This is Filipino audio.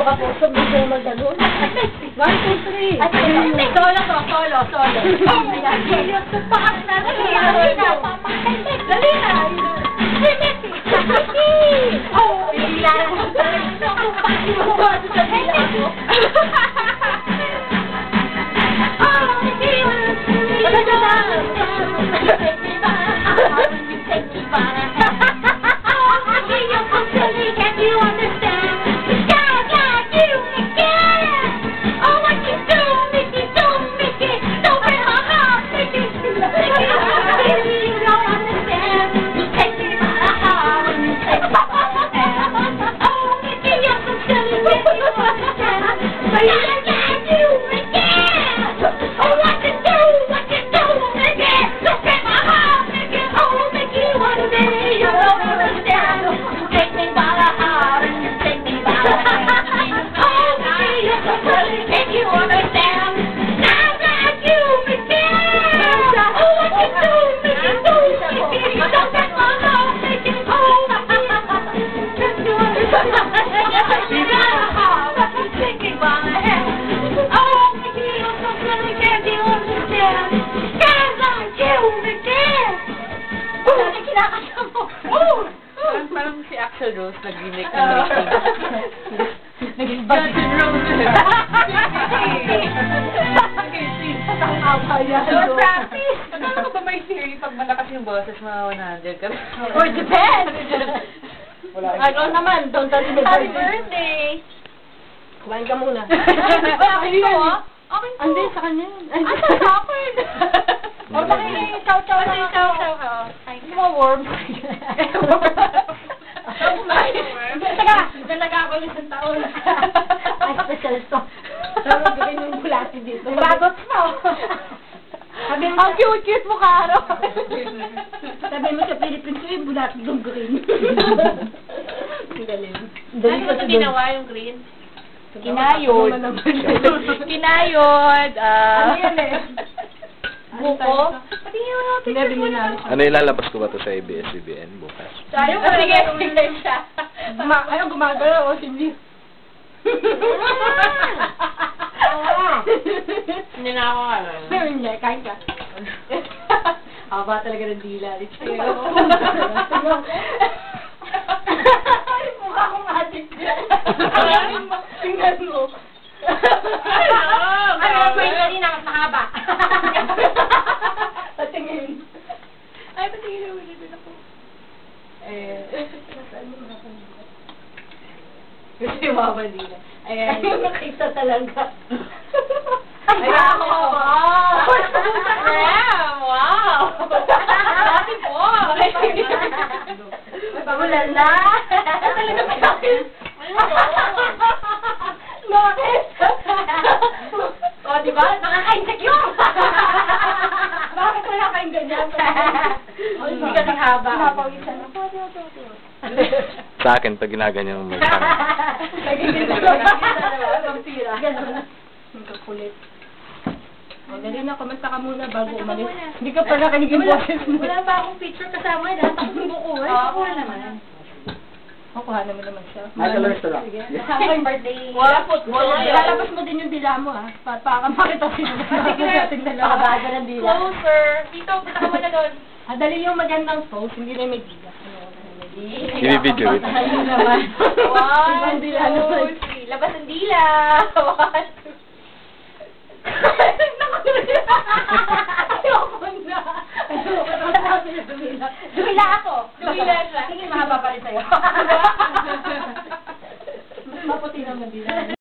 Baka po, sabihin ko mag-ganon. 1, 2, 3. Solo. Ayan, serious. Pakas na rin. Dali na. Oh, bigla na. Parang si Axl Rose nag-remake ng naging bad si Rose. Practice! Ano ba may theory pag malakas yung boses, mga 100 ka? Or depends! Ano naman, don't tell me Happy birthday! Kumain ka muna. Okay po, okay po. Hindi, sa kanya. Asa awkward? O chow-chow lang ako. Mga worms. Teka, dalaga ako isang taon. Ay, special to. Tawag gawin yung bulati dito. Bagot mo. Ang cute mo, Karo. Sabi mo sa Philippines, yung bulati yung green. Galing. Ano ba ito ginawa yung green? Kinayod. Kinayod. Ano yan eh? Buko? Ano ilalabas ko ba to sa ABS-CBN bukas? Tayo mo sige siya. Ano gumagalaw o hindi? Hindi na ako alam. Pero hindi, kain ka. Haba talaga ng dila. Ay, mukha kong adik yan. Tingnan mo. Ano ba yung kanina mas mahaba? Patingin. Ay, patingin na ulit din ako. Nasaan mo makapagdila? Gusto yung mga bandila. Ayan. Ay, nakita talaga. Ay, ako! Wow! Dati po! Ulala! Talaga ba bakit? Bakit? O, diba? Nakaka-insecure! Bakit wala kayong ganyan? Hindi kasing haba. Napawisan ako. Sa akin, pag ginaganyan mo may parang. Nagiging vampira. Ganun. Ang kakulit. O, dali na, kumanta ka muna bago umalis. Hindi ka pa nakinig yung boses mo. Wala pa akong picture kasama. Lahat ako ng buko. Oo, naman. Kukuha naman naman siya. Michael Restaurant. Happy birthday. Wala football. Lalabas mo din yung dila mo, ha? Para makita sila. Natin dalawa. Nakabaga ng dila. Closer. Dito, punta ka muna doon. Dali yung magandang pose, hindi na may dila. Binibidyo ito. Ayun naman. One, Ibang dila naman. 2, 3. Labas ang dila. 1, 2. Ayoko na. Dumila ako. Dumila siya. Sige, mahaba pa rin sa'yo. Maputi naman dila.